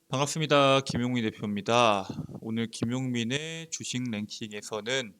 반갑습니다. 김용민 대표입니다. 오늘 김용민의 주식 랭킹에서는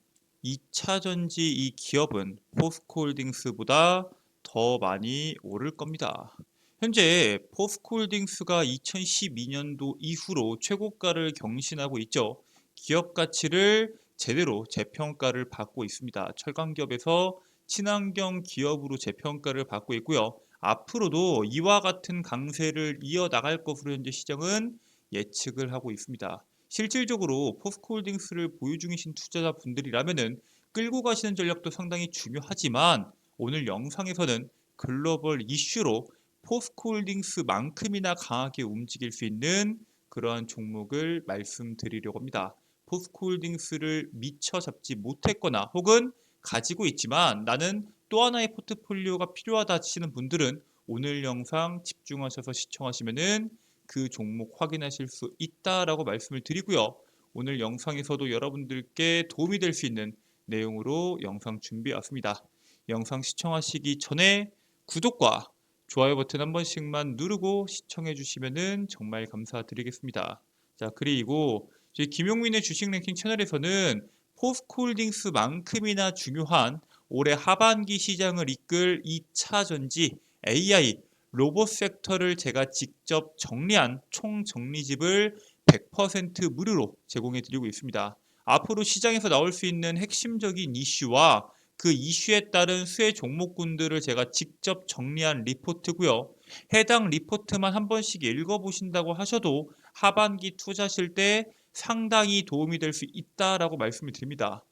2차 전지 이 기업은 포스코홀딩스보다 더 많이 오를 겁니다. 현재 포스코홀딩스가 2012년도 이후로 최고가를 경신하고 있죠. 기업 가치를 제대로 재평가를 받고 있습니다. 철강기업에서 친환경 기업으로 재평가를 받고 있고요. 앞으로도 이와 같은 강세를 이어나갈 것으로 현재 시장은 예측을 하고 있습니다. 실질적으로 포스코홀딩스를 보유 중이신 투자자분들이라면은 끌고 가시는 전략도 상당히 중요하지만 오늘 영상에서는 글로벌 이슈로 포스코홀딩스만큼이나 강하게 움직일 수 있는 그러한 종목을 말씀드리려고 합니다. 포스코홀딩스를 미처 잡지 못했거나 혹은 가지고 있지만 나는 또 하나의 포트폴리오가 필요하다 하시는 분들은 오늘 영상 집중하셔서 시청하시면은 그 종목 확인하실 수 있다라고 말씀을 드리고요. 오늘 영상에서도 여러분들께 도움이 될 수 있는 내용으로 영상 준비해 왔습니다. 영상 시청하시기 전에 구독과 좋아요 버튼 한 번씩만 누르고 시청해 주시면은 정말 감사드리겠습니다. 자, 그리고 저희 김용민의 주식 랭킹 채널에서는 포스코홀딩스만큼이나 중요한 올해 하반기 시장을 이끌 2차 전지 AI 로봇 섹터를 제가 직접 정리한 총 정리집을 100% 무료로 제공해 드리고 있습니다. 앞으로 시장에서 나올 수 있는 핵심적인 이슈와 그 이슈에 따른 수혜 종목군들을 제가 직접 정리한 리포트고요. 해당 리포트만 한 번씩 읽어보신다고 하셔도 하반기 투자하실 때 상당히 도움이 될 수 있다라고 말씀을 드립니다.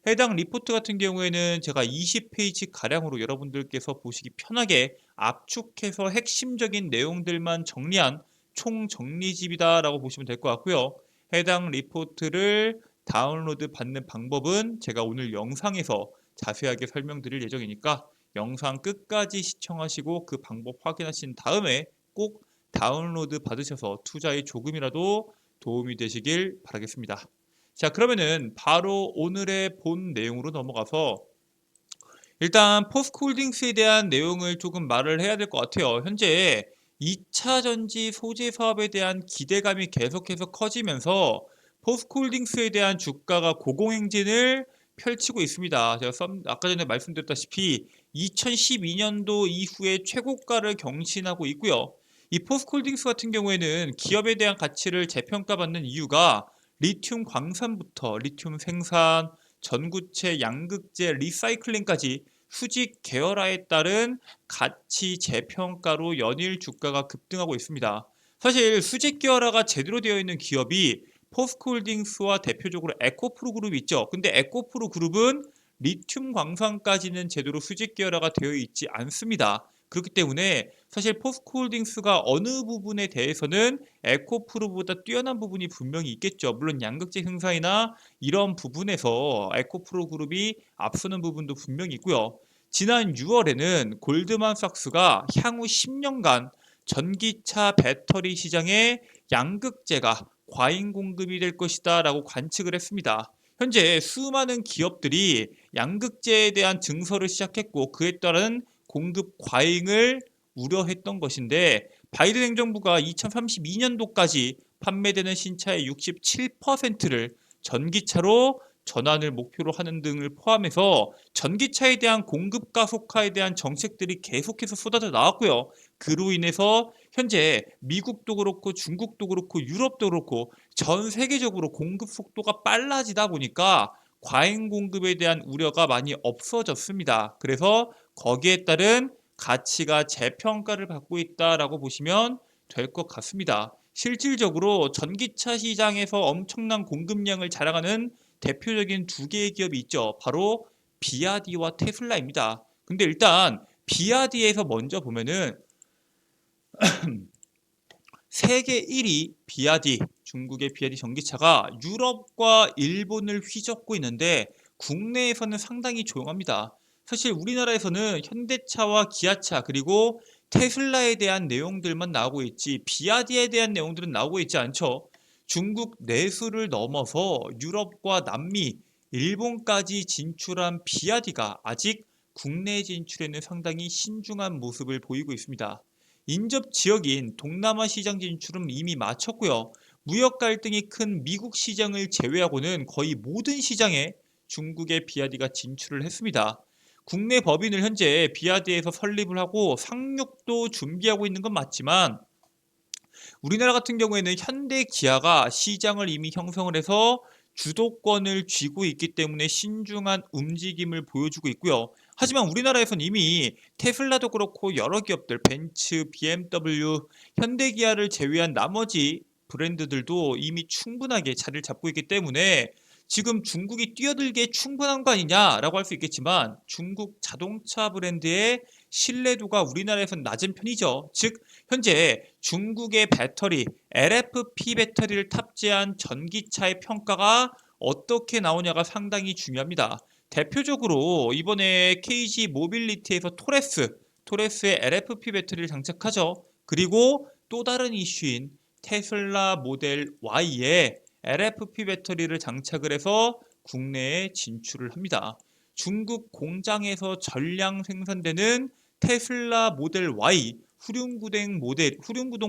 해당 리포트 같은 경우에는 제가 20페이지 가량으로 여러분들께서 보시기 편하게 압축해서 핵심적인 내용들만 정리한 총 정리집이다라고 보시면 될 것 같고요. 해당 리포트를 다운로드 받는 방법은 제가 오늘 영상에서 자세하게 설명드릴 예정이니까 영상 끝까지 시청하시고 그 방법 확인하신 다음에 꼭 다운로드 받으셔서 투자에 조금이라도 도움이 되시길 바라겠습니다. 자, 그러면은 바로 오늘의 본 내용으로 넘어가서 일단 포스코홀딩스에 대한 내용을 조금 말을 해야 될 것 같아요. 현재 2차 전지 소재 사업에 대한 기대감이 계속해서 커지면서 포스코홀딩스에 대한 주가가 고공행진을 펼치고 있습니다. 제가 아까 전에 말씀드렸다시피 2012년도 이후에 최고가를 경신하고 있고요. 이 포스코홀딩스 같은 경우에는 기업에 대한 가치를 재평가받는 이유가 리튬 광산부터 리튬 생산, 전구체, 양극재, 리사이클링까지 수직 계열화에 따른 가치 재평가로 연일 주가가 급등하고 있습니다. 사실 수직 계열화가 제대로 되어 있는 기업이 포스코홀딩스와 대표적으로 에코프로 그룹이 있죠. 근데 에코프로 그룹은 리튬 광산까지는 제대로 수직 계열화가 되어 있지 않습니다. 그렇기 때문에 사실 포스코홀딩스가 어느 부분에 대해서는 에코프로보다 뛰어난 부분이 분명히 있겠죠. 물론 양극재 생산이나 이런 부분에서 에코프로 그룹이 앞서는 부분도 분명히 있고요. 지난 6월에는 골드만삭스가 향후 10년간 전기차 배터리 시장에 양극재가 과잉 공급이 될 것이다 라고 관측을 했습니다. 현재 수많은 기업들이 양극재에 대한 증설을 시작했고 그에 따른 공급 과잉을 우려했던 것인데 바이든 행정부가 2032년도까지 판매되는 신차의 67%를 전기차로 전환을 목표로 하는 등을 포함해서 전기차에 대한 공급 가속화에 대한 정책들이 계속해서 쏟아져 나왔고요. 그로 인해서 현재 미국도 그렇고 중국도 그렇고 유럽도 그렇고 전 세계적으로 공급 속도가 빨라지다 보니까 과잉 공급에 대한 우려가 많이 없어졌습니다. 그래서 거기에 따른 가치가 재평가를 받고 있다라고 보시면 될 것 같습니다. 실질적으로 전기차 시장에서 엄청난 공급량을 자랑하는 대표적인 두 개의 기업이 있죠. 바로 비아디와 테슬라입니다. 근데 일단 비아디에서 먼저 보면은 세계 1위 비아디, 중국의 비아디 전기차가 유럽과 일본을 휘젓고 있는데 국내에서는 상당히 조용합니다. 사실 우리나라에서는 현대차와 기아차 그리고 테슬라에 대한 내용들만 나오고 있지 비아디에 대한 내용들은 나오고 있지 않죠. 중국 내수를 넘어서 유럽과 남미, 일본까지 진출한 비아디가 아직 국내 진출에는 상당히 신중한 모습을 보이고 있습니다. 인접 지역인 동남아 시장 진출은 이미 마쳤고요. 무역 갈등이 큰 미국 시장을 제외하고는 거의 모든 시장에 중국의 비아디가 진출을 했습니다. 국내 법인을 현재 비아디에서 설립을 하고 상륙도 준비하고 있는 건 맞지만 우리나라 같은 경우에는 현대 기아가 시장을 이미 형성을 해서 주도권을 쥐고 있기 때문에 신중한 움직임을 보여주고 있고요. 하지만 우리나라에선 이미 테슬라도 그렇고 여러 기업들, 벤츠, BMW, 현대기아를 제외한 나머지 브랜드들도 이미 충분하게 자리를 잡고 있기 때문에 지금 중국이 뛰어들기에 충분한 거 아니냐라고 할 수 있겠지만 중국 자동차 브랜드의 신뢰도가 우리나라에선 낮은 편이죠. 즉 현재 중국의 배터리, LFP 배터리를 탑재한 전기차의 평가가 어떻게 나오냐가 상당히 중요합니다. 대표적으로 이번에 KG 모빌리티에서 토레스에 LFP 배터리를 장착하죠. 그리고 또 다른 이슈인 테슬라 모델 Y에 LFP 배터리를 장착을 해서 국내에 진출을 합니다. 중국 공장에서 전량 생산되는 테슬라 모델 Y 후륜구동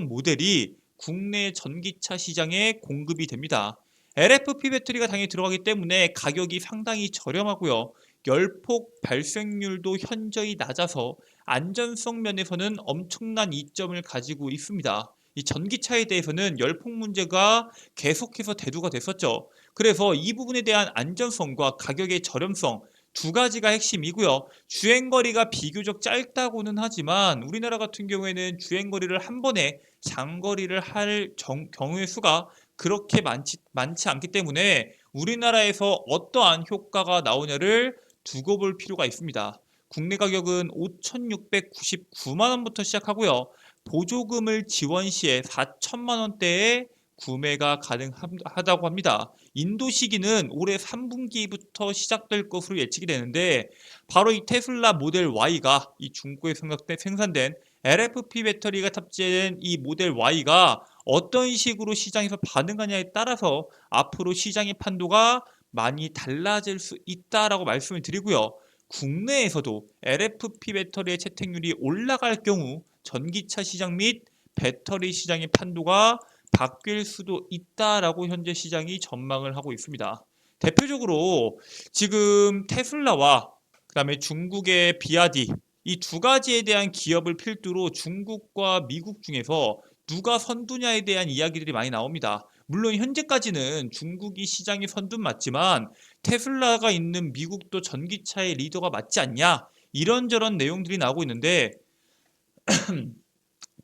모델이 국내 전기차 시장에 공급이 됩니다. LFP 배터리가 당연히 들어가기 때문에 가격이 상당히 저렴하고요. 열폭 발생률도 현저히 낮아서 안전성 면에서는 엄청난 이점을 가지고 있습니다. 이 전기차에 대해서는 열폭 문제가 계속해서 대두가 됐었죠. 그래서 이 부분에 대한 안전성과 가격의 저렴성 두 가지가 핵심이고요. 주행거리가 비교적 짧다고는 하지만 우리나라 같은 경우에는 주행거리를 한 번에 장거리를 할 경우의 수가 그렇게 많지 않기 때문에 우리나라에서 어떠한 효과가 나오냐를 두고 볼 필요가 있습니다. 국내 가격은 5,699만 원부터 시작하고요. 보조금을 지원 시에 4천만 원대에 구매가 가능하다고 합니다. 인도 시기는 올해 3분기부터 시작될 것으로 예측이 되는데 바로 이 테슬라 모델 Y가 이 중국에 생산된 LFP 배터리가 탑재된 이 모델 Y가 어떤 식으로 시장에서 반응하냐에 따라서 앞으로 시장의 판도가 많이 달라질 수 있다라고 말씀을 드리고요. 국내에서도 LFP 배터리의 채택률이 올라갈 경우 전기차 시장 및 배터리 시장의 판도가 바뀔 수도 있다라고 현재 시장이 전망을 하고 있습니다. 대표적으로 지금 테슬라와 그다음에 중국의 비아디 이 두 가지에 대한 기업을 필두로 중국과 미국 중에서 누가 선두냐에 대한 이야기들이 많이 나옵니다. 물론 현재까지는 중국이 시장의 선두 맞지만 테슬라가 있는 미국도 전기차의 리더가 맞지 않냐 이런저런 내용들이 나오고 있는데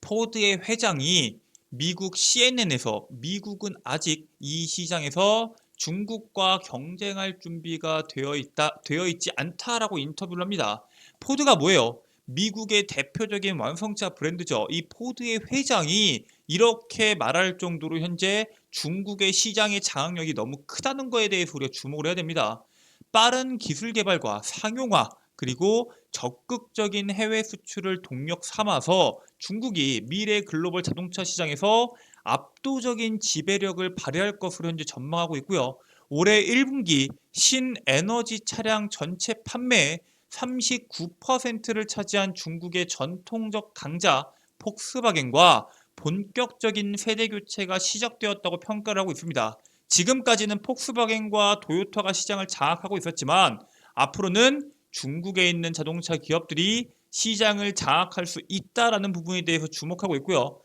포드의 회장이 미국 CNN에서 미국은 아직 이 시장에서 중국과 경쟁할 준비가 되어 있지 않다라고 인터뷰를 합니다. 포드가 뭐예요? 미국의 대표적인 완성차 브랜드죠. 이 포드의 회장이 이렇게 말할 정도로 현재 중국의 시장의 장악력이 너무 크다는 거에 대해서 우리가 주목을 해야 됩니다. 빠른 기술 개발과 상용화 그리고 적극적인 해외 수출을 동력 삼아서 중국이 미래 글로벌 자동차 시장에서 압도적인 지배력을 발휘할 것으로 현재 전망하고 있고요. 올해 1분기 신에너지 차량 전체 판매의 39%를 차지한 중국의 전통적 강자 폭스바겐과 본격적인 세대 교체가 시작되었다고 평가를 하고 있습니다. 지금까지는 폭스바겐과 도요타가 시장을 장악하고 있었지만 앞으로는 중국에 있는 자동차 기업들이 시장을 장악할 수 있다라는 부분에 대해서 주목하고 있고요.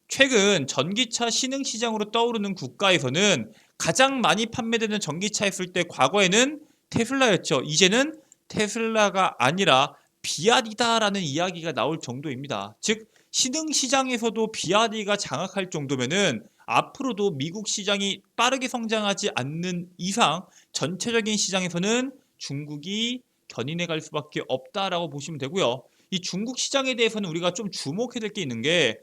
최근 전기차 신흥 시장으로 떠오르는 국가에서는 가장 많이 판매되는 전기차 했을 때 과거에는 테슬라였죠. 이제는 테슬라가 아니라 비아디다라는 이야기가 나올 정도입니다. 즉 신흥 시장에서도 비아디가 장악할 정도면은 앞으로도 미국 시장이 빠르게 성장하지 않는 이상 전체적인 시장에서는 중국이 견인해 갈 수밖에 없다라고 보시면 되고요. 이 중국 시장에 대해서는 우리가 좀 주목해야 될 게 있는 게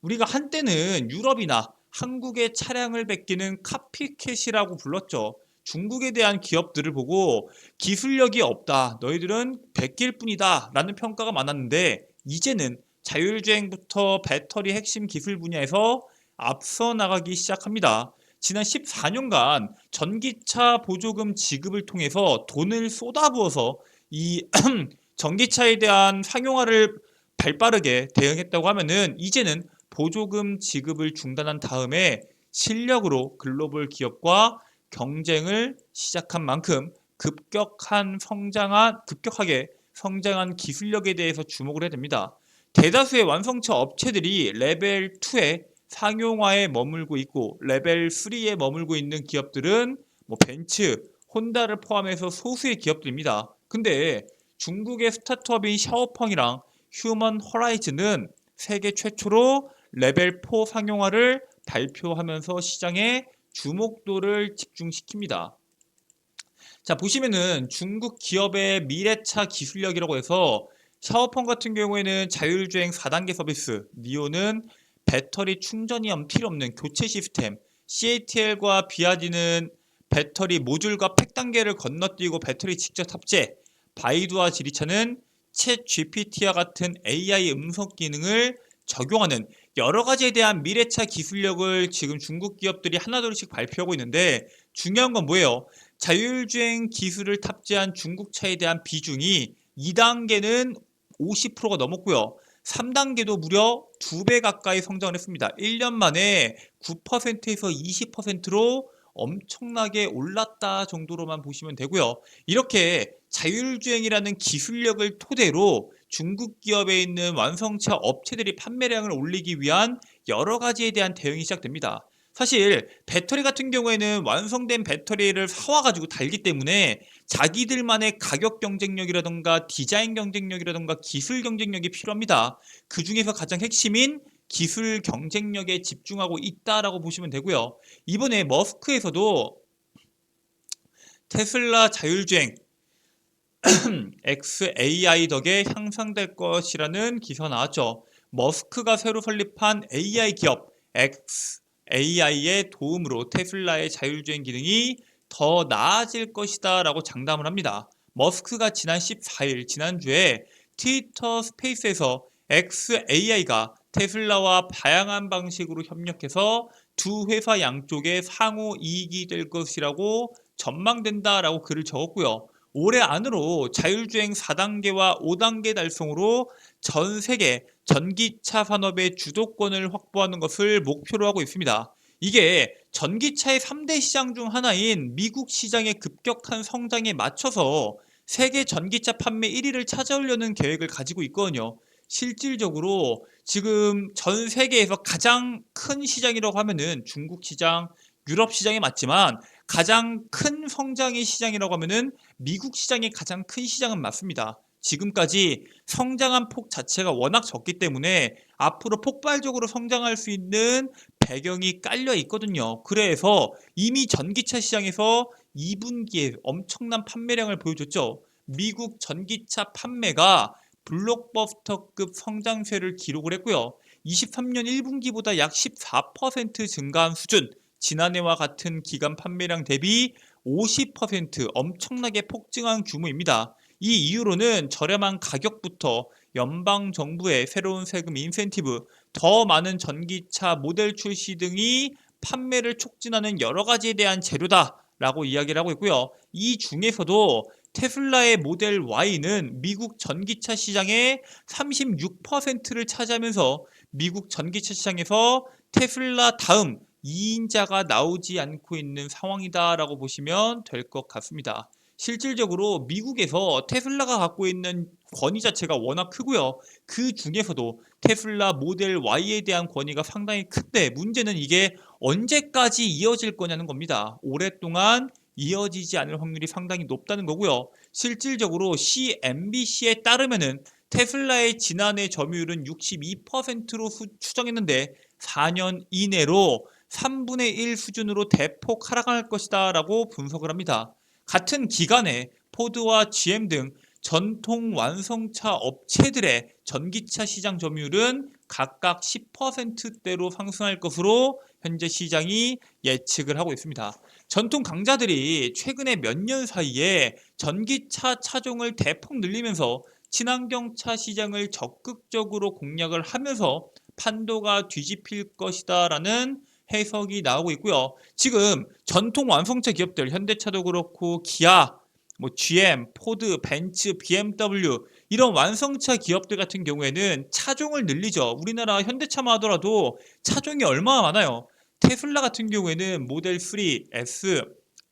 우리가 한때는 유럽이나 한국의 차량을 베끼는 카피캣이라고 불렀죠. 중국에 대한 기업들을 보고 기술력이 없다. 너희들은 베낄 뿐이다. 라는 평가가 많았는데 이제는 자율주행부터 배터리 핵심 기술 분야에서 앞서 나가기 시작합니다. 지난 14년간 전기차 보조금 지급을 통해서 돈을 쏟아부어서 이 전기차에 대한 상용화를 발빠르게 대응했다고 하면은 이제는 보조금 지급을 중단한 다음에 실력으로 글로벌 기업과 경쟁을 시작한 만큼 급격하게 성장한 기술력에 대해서 주목을 해야 됩니다. 대다수의 완성차 업체들이 레벨 2의 상용화에 머물고 있고 레벨 3에 머물고 있는 기업들은 뭐 벤츠, 혼다를 포함해서 소수의 기업들입니다. 근데 중국의 스타트업인 샤오펑이랑 휴먼 호라이즌은 세계 최초로 레벨 4 상용화를 발표하면서 시장에 주목도를 집중시킵니다. 자, 보시면은 중국 기업의 미래차 기술력이라고 해서 샤오펑 같은 경우에는 자율주행 4단계 서비스, 니오는 배터리 충전이 필요 없는 교체 시스템, CATL과 비아디는 배터리 모듈과 팩 단계를 건너뛰고 배터리 직접 탑재, 바이두와 지리차는 챗 GPT와 같은 AI 음성 기능을 적용하는 여러 가지에 대한 미래차 기술력을 지금 중국 기업들이 하나둘씩 발표하고 있는데 중요한 건 뭐예요? 자율주행 기술을 탑재한 중국차에 대한 비중이 2단계는 50%가 넘었고요. 3단계도 무려 2배 가까이 성장을 했습니다. 1년 만에 9%에서 20%로 엄청나게 올랐다 정도로만 보시면 되고요. 이렇게 자율주행이라는 기술력을 토대로 중국 기업에 있는 완성차 업체들이 판매량을 올리기 위한 여러 가지에 대한 대응이 시작됩니다. 사실 배터리 같은 경우에는 완성된 배터리를 사와가지고 달기 때문에 자기들만의 가격 경쟁력이라던가 디자인 경쟁력이라던가 기술 경쟁력이 필요합니다. 그 중에서 가장 핵심인 기술 경쟁력에 집중하고 있다라고 보시면 되고요. 이번에 머스크에서도 테슬라 자율주행 XAI 덕에 향상될 것이라는 기사가 나왔죠. 머스크가 새로 설립한 AI 기업 XAI의 도움으로 테슬라의 자율주행 기능이 더 나아질 것이다 라고 장담을 합니다. 머스크가 지난 14일 지난주에 트위터 스페이스에서 XAI가 테슬라와 다양한 방식으로 협력해서 두 회사 양쪽에 상호 이익이 될 것이라고 전망된다라고 글을 적었고요. 올해 안으로 자율주행 4단계와 5단계 달성으로 전 세계 전기차 산업의 주도권을 확보하는 것을 목표로 하고 있습니다. 이게 전기차의 3대 시장 중 하나인 미국 시장의 급격한 성장에 맞춰서 세계 전기차 판매 1위를 찾아오려는 계획을 가지고 있거든요. 실질적으로 지금 전 세계에서 가장 큰 시장이라고 하면은 중국 시장, 유럽 시장이 맞지만 가장 큰 성장의 시장이라고 하면은 미국 시장이 가장 큰 시장은 맞습니다. 지금까지 성장한 폭 자체가 워낙 적기 때문에 앞으로 폭발적으로 성장할 수 있는 배경이 깔려 있거든요. 그래서 이미 전기차 시장에서 2분기에 엄청난 판매량을 보여줬죠. 미국 전기차 판매가 블록버스터급 성장세를 기록을 했고요. 23년 1분기보다 약 14% 증가한 수준, 지난해와 같은 기간 판매량 대비 50% 엄청나게 폭증한 규모입니다. 이 이유로는 저렴한 가격부터 연방 정부의 새로운 세금 인센티브, 더 많은 전기차 모델 출시 등이 판매를 촉진하는 여러 가지에 대한 재료다라고 이야기를 하고 있고요. 이 중에서도 테슬라의 모델 Y는 미국 전기차 시장의 36%를 차지하면서 미국 전기차 시장에서 테슬라 다음 2인자가 나오지 않고 있는 상황이다라고 보시면 될 것 같습니다. 실질적으로 미국에서 테슬라가 갖고 있는 권위 자체가 워낙 크고요. 그 중에서도 테슬라 모델 Y에 대한 권위가 상당히 큰데 문제는 이게 언제까지 이어질 거냐는 겁니다. 오랫동안 이어지지 않을 확률이 상당히 높다는 거고요. 실질적으로 CNBC에 따르면은 테슬라의 지난해 점유율은 62%로 추정했는데 4년 이내로 3분의 1 수준으로 대폭 하락할 것이다 라고 분석을 합니다. 같은 기간에 포드와 GM 등 전통 완성차 업체들의 전기차 시장 점유율은 각각 10%대로 상승할 것으로 현재 시장이 예측을 하고 있습니다. 전통 강자들이 최근에 몇 년 사이에 전기차 차종을 대폭 늘리면서 친환경차 시장을 적극적으로 공략을 하면서 판도가 뒤집힐 것이다 라는 해석이 나오고 있고요. 지금 전통 완성차 기업들 현대차도 그렇고 기아, GM, 포드, 벤츠, BMW 이런 완성차 기업들 같은 경우에는 차종을 늘리죠. 우리나라 현대차만 하더라도 차종이 얼마나 많아요. 테슬라 같은 경우에는 모델 3, S,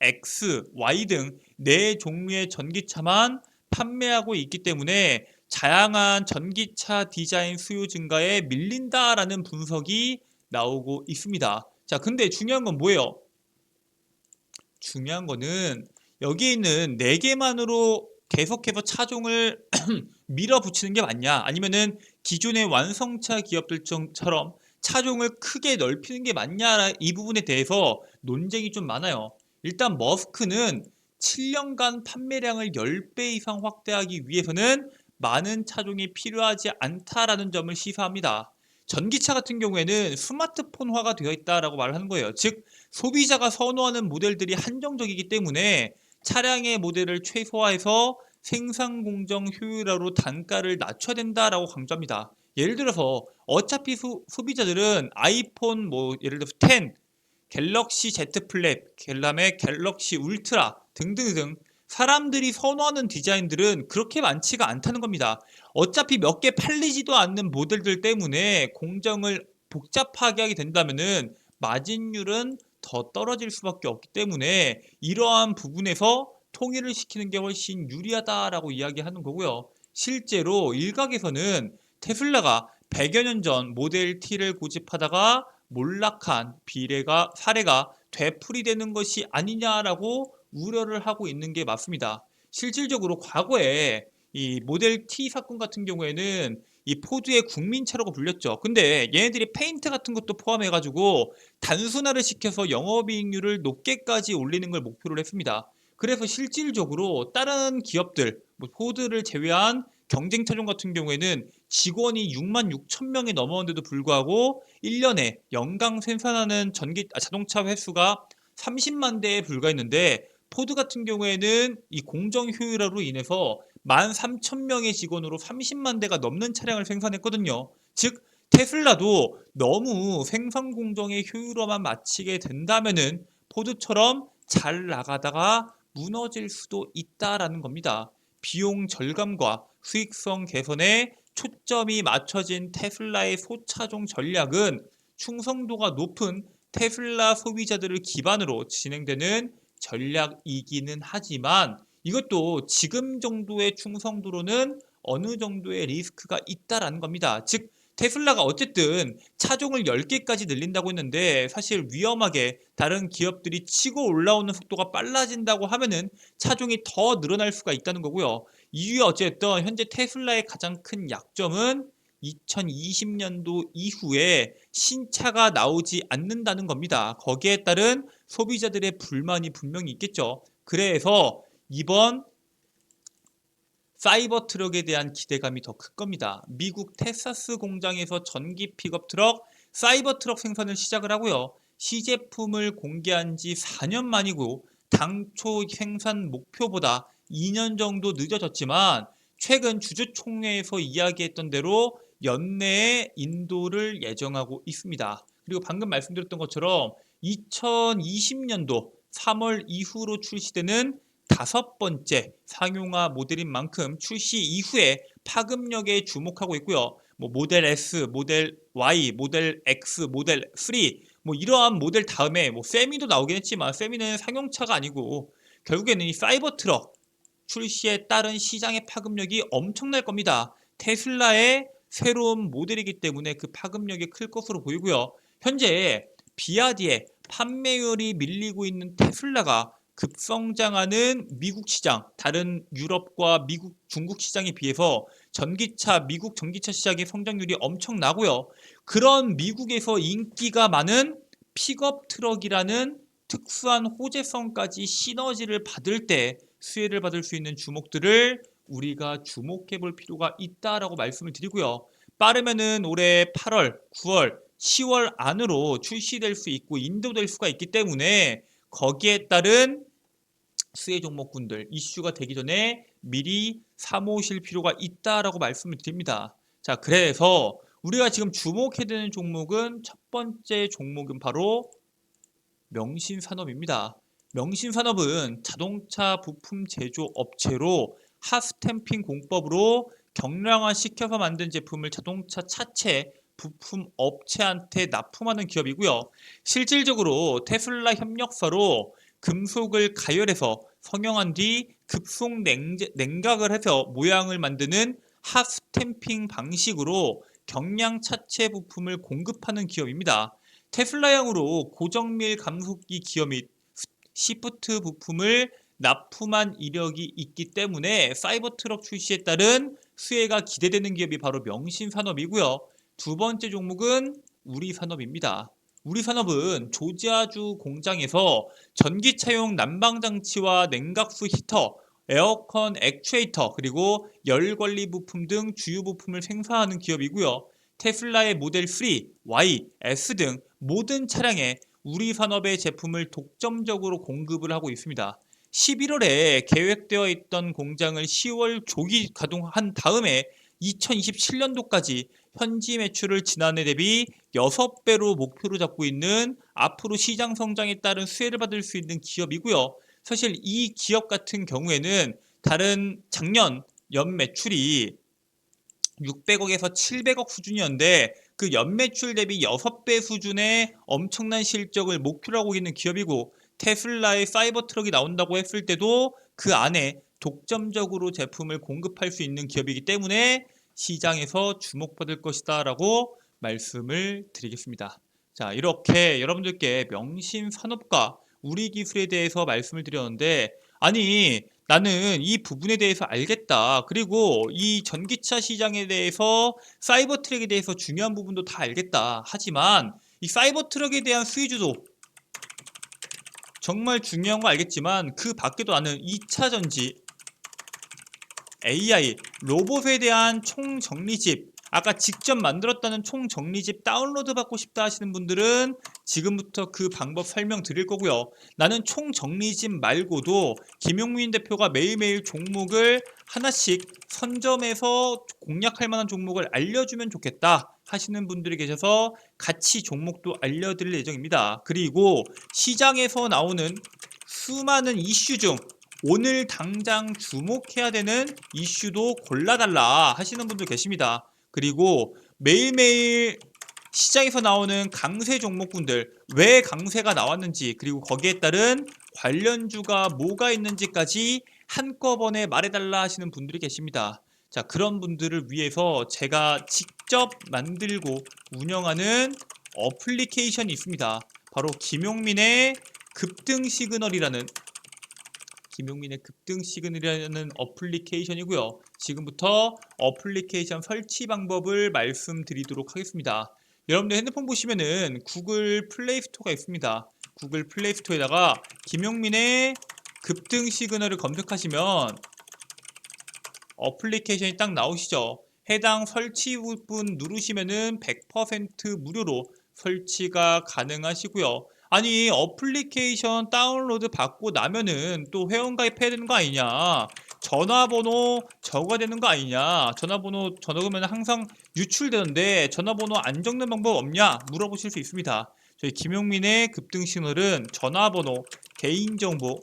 X, Y 등 4종류의 전기차만 판매하고 있기 때문에 다양한 전기차 디자인 수요 증가에 밀린다라는 분석이 나오고 있습니다. 자, 근데 중요한 건 뭐예요? 중요한 거는 여기 있는 4개만으로 계속해서 차종을 밀어붙이는 게 맞냐? 아니면은 기존의 완성차 기업들처럼 차종을 크게 넓히는 게 맞냐? 이 부분에 대해서 논쟁이 좀 많아요. 일단 머스크는 7년간 판매량을 10배 이상 확대하기 위해서는 많은 차종이 필요하지 않다라는 점을 시사합니다. 전기차 같은 경우에는 스마트폰화가 되어 있다라고 말하는 거예요. 즉 소비자가 선호하는 모델들이 한정적이기 때문에 차량의 모델을 최소화해서 생산 공정 효율화로 단가를 낮춰야 된다라고 강조합니다. 예를 들어서 어차피 소비자들은 아이폰 예를 들어서 10, 갤럭시 Z 플립, 그다음에 갤럭시 울트라 등등등 사람들이 선호하는 디자인들은 그렇게 많지가 않다는 겁니다. 어차피 몇 개 팔리지도 않는 모델들 때문에 공정을 복잡하게 하게 된다면은 마진율은 더 떨어질 수밖에 없기 때문에 이러한 부분에서 통일을 시키는 게 훨씬 유리하다라고 이야기하는 거고요. 실제로 일각에서는 테슬라가 100여 년 전 모델 T를 고집하다가 몰락한 사례가 되풀이되는 것이 아니냐라고 우려를 하고 있는 게 맞습니다. 실질적으로 과거에 이 모델 T 사건 같은 경우에는 이 포드의 국민차라고 불렸죠. 근데 얘네들이 페인트 같은 것도 포함해가지고 단순화를 시켜서 영업이익률을 높게까지 올리는 걸 목표로 했습니다. 그래서 실질적으로 다른 기업들, 포드를 제외한 경쟁 차종 같은 경우에는 직원이 6만 6천 명이 넘었는데도 불구하고 1년에 연간 생산하는 자동차 횟수가 30만 대에 불과했는데 포드 같은 경우에는 이 공정 효율화로 인해서 13,000명의 직원으로 30만 대가 넘는 차량을 생산했거든요. 즉 테슬라도 너무 생산 공정의 효율화만 마치게 된다면은 포드처럼 잘 나가다가 무너질 수도 있다라는 겁니다. 비용 절감과 수익성 개선에 초점이 맞춰진 테슬라의 소차종 전략은 충성도가 높은 테슬라 소비자들을 기반으로 진행되는 전략이기는 하지만 이것도 지금 정도의 충성도로는 어느 정도의 리스크가 있다라는 겁니다. 즉 테슬라가 어쨌든 차종을 10개까지 늘린다고 했는데 사실 위험하게 다른 기업들이 치고 올라오는 속도가 빨라진다고 하면은 차종이 더 늘어날 수가 있다는 거고요. 이후에 어쨌든 현재 테슬라의 가장 큰 약점은 2020년도 이후에 신차가 나오지 않는다는 겁니다. 거기에 따른 소비자들의 불만이 분명히 있겠죠. 그래서 이번 사이버 트럭에 대한 기대감이 더 클 겁니다. 미국 텍사스 공장에서 전기 픽업 트럭, 사이버 트럭 생산을 시작을 하고요. 시제품을 공개한 지 4년 만이고 당초 생산 목표보다 2년 정도 늦어졌지만 최근 주주총회에서 이야기했던 대로 연내에 인도를 예정하고 있습니다. 그리고 방금 말씀드렸던 것처럼 2020년도 3월 이후로 출시되는 5번째 상용화 모델인 만큼 출시 이후에 파급력에 주목하고 있고요. 모델 S, 모델 Y, 모델 X, 모델 3 이러한 모델 다음에 세미도 나오긴 했지만 세미는 상용차가 아니고 결국에는 이 사이버 트럭 출시에 따른 시장의 파급력이 엄청날 겁니다. 테슬라의 새로운 모델이기 때문에 그 파급력이 클 것으로 보이고요. 현재 비아디의 판매율이 밀리고 있는 테슬라가 급성장하는 미국 시장, 다른 유럽과 미국, 중국 시장에 비해서 미국 전기차 시장의 성장률이 엄청나고요. 그런 미국에서 인기가 많은 픽업 트럭이라는 특수한 호재성까지 시너지를 받을 때 수혜를 받을 수 있는 주목들을 우리가 주목해 볼 필요가 있다라고 말씀을 드리고요. 빠르면은 올해 8월, 9월, 10월 안으로 출시될 수 있고 인도될 수가 있기 때문에 거기에 따른 수혜 종목군들 이슈가 되기 전에 미리 사모으실 필요가 있다라고 말씀을 드립니다. 자, 그래서 우리가 지금 주목해야 되는 종목은 첫 번째 종목은 바로 명신산업입니다. 명신산업은 자동차 부품 제조 업체로 핫스탬핑 공법으로 경량화시켜서 만든 제품을 자동차 차체 부품 업체한테 납품하는 기업이고요. 실질적으로 테슬라 협력사로 금속을 가열해서 성형한 뒤 급속 냉각을 해서 모양을 만드는 핫 스탬핑 방식으로 경량 차체 부품을 공급하는 기업입니다. 테슬라형으로 고정밀 감속기 기어 및 시프트 부품을 납품한 이력이 있기 때문에 사이버트럭 출시에 따른 수혜가 기대되는 기업이 바로 명신산업이고요. 두 번째 종목은 우리산업입니다. 우리산업은 조지아주 공장에서 전기차용 난방장치와 냉각수 히터, 에어컨 액추에이터, 그리고 열관리 부품 등 주요 부품을 생산하는 기업이고요. 테슬라의 모델 3, Y, S 등 모든 차량에 우리산업의 제품을 독점적으로 공급을 하고 있습니다. 11월에 계획되어 있던 공장을 10월 조기 가동한 다음에 2027년도까지 현지 매출을 지난해 대비 6배로 목표로 잡고 있는 앞으로 시장 성장에 따른 수혜를 받을 수 있는 기업이고요. 사실 이 기업 같은 경우에는 다른 작년 연 매출이 600억에서 700억 수준이었는데 그 연매출 대비 6배 수준의 엄청난 실적을 목표로 하고 있는 기업이고, 테슬라의 사이버 트럭이 나온다고 했을 때도 그 안에 독점적으로 제품을 공급할 수 있는 기업이기 때문에 시장에서 주목받을 것이다 라고 말씀을 드리겠습니다. 자, 이렇게 여러분들께 명신산업과 우리 기술에 대해서 말씀을 드렸는데, 아니 나는 이 부분에 대해서 알겠다. 그리고 이 전기차 시장에 대해서 사이버 트럭에 대해서 중요한 부분도 다 알겠다. 하지만 이 사이버 트럭에 대한 수혜주도 정말 중요한 거 알겠지만 그 밖에도 나는 2차 전지, AI, 로봇에 대한 총정리집, 아까 직접 만들었다는 총정리집 다운로드 받고 싶다 하시는 분들은 지금부터 그 방법 설명드릴 거고요. 나는 총정리집 말고도 김용민 대표가 매일매일 종목을 하나씩 선점해서 공략할 만한 종목을 알려주면 좋겠다 하시는 분들이 계셔서 같이 종목도 알려드릴 예정입니다. 그리고 시장에서 나오는 수많은 이슈 중 오늘 당장 주목해야 되는 이슈도 골라달라 하시는 분들 계십니다. 그리고 매일매일 시장에서 나오는 강세 종목군들, 왜 강세가 나왔는지, 그리고 거기에 따른 관련주가 뭐가 있는지까지 한꺼번에 말해달라 하시는 분들이 계십니다. 자, 그런 분들을 위해서 제가 직접 만들고 운영하는 어플리케이션이 있습니다. 바로 김용민의 급등 시그널이라는 어플리케이션이고요. 지금부터 어플리케이션 설치 방법을 말씀드리도록 하겠습니다. 여러분들 핸드폰 보시면은 구글 플레이 스토어가 있습니다. 구글 플레이 스토어에다가 김용민의 급등 시그널을 검색하시면 어플리케이션이 딱 나오시죠. 해당 설치 부분 누르시면은 100% 무료로 설치가 가능하시고요. 아니 어플리케이션 다운로드 받고 나면은 또 회원가입해야 되는 거 아니냐, 전화번호 적어야 되는 거 아니냐, 전화번호 적으면 항상 유출되는데 전화번호 안 적는 방법 없냐 물어보실 수 있습니다. 저희 김용민의 급등 시그널은 전화번호, 개인정보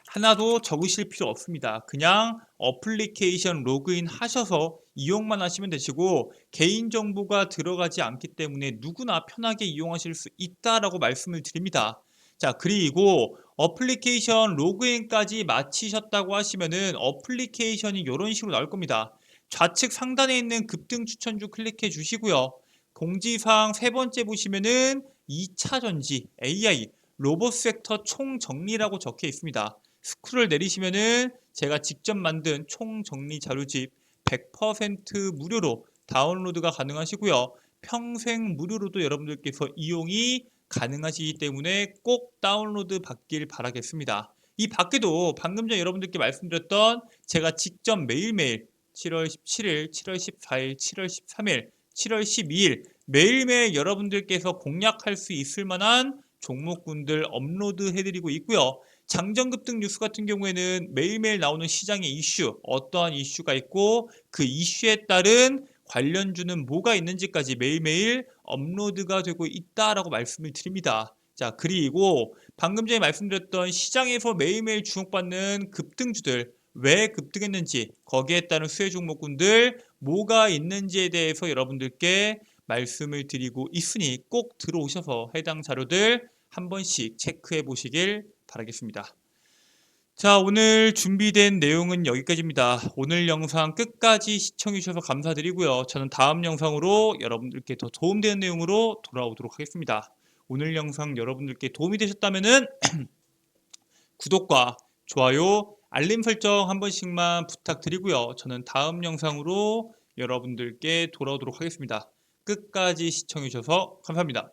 하나도 적으실 필요 없습니다. 그냥 어플리케이션 로그인 하셔서 이용만 하시면 되시고 개인정보가 들어가지 않기 때문에 누구나 편하게 이용하실 수 있다라고 말씀을 드립니다. 자, 그리고 어플리케이션 로그인까지 마치셨다고 하시면은 어플리케이션이 이런 식으로 나올 겁니다. 좌측 상단에 있는 급등 추천주 클릭해 주시고요. 공지사항 세 번째 보시면은 2차 전지, AI, 로봇 섹터 총정리라고 적혀 있습니다. 스크롤 내리시면은 제가 직접 만든 총정리 자료집 100% 무료로 다운로드가 가능하시고요. 평생 무료로도 여러분들께서 이용이 가능하시기 때문에 꼭 다운로드 받길 바라겠습니다. 이 밖에도 방금 전에 여러분들께 말씀드렸던 제가 직접 매일매일 7월 17일, 7월 14일, 7월 13일, 7월 12일 매일매일 여러분들께서 공략할 수 있을 만한 종목군들 업로드 해드리고 있고요. 장전급등 뉴스 같은 경우에는 매일매일 나오는 시장의 이슈, 어떠한 이슈가 있고 그 이슈에 따른 관련주는 뭐가 있는지까지 매일매일 업로드가 되고 있다라고 말씀을 드립니다. 자, 그리고 방금 전에 말씀드렸던 시장에서 매일매일 주목받는 급등주들, 왜 급등했는지, 거기에 따른 수혜 종목군들 뭐가 있는지에 대해서 여러분들께 말씀을 드리고 있으니 꼭 들어오셔서 해당 자료들 한 번씩 체크해 보시길 바라겠습니다. 자, 오늘 준비된 내용은 여기까지입니다. 오늘 영상 끝까지 시청해 주셔서 감사드리고요. 저는 다음 영상으로 여러분들께 더 도움되는 내용으로 돌아오도록 하겠습니다. 오늘 영상 여러분들께 도움이 되셨다면 구독과 좋아요, 알림 설정 한 번씩만 부탁드리고요. 저는 다음 영상으로 여러분들께 돌아오도록 하겠습니다. 끝까지 시청해 주셔서 감사합니다.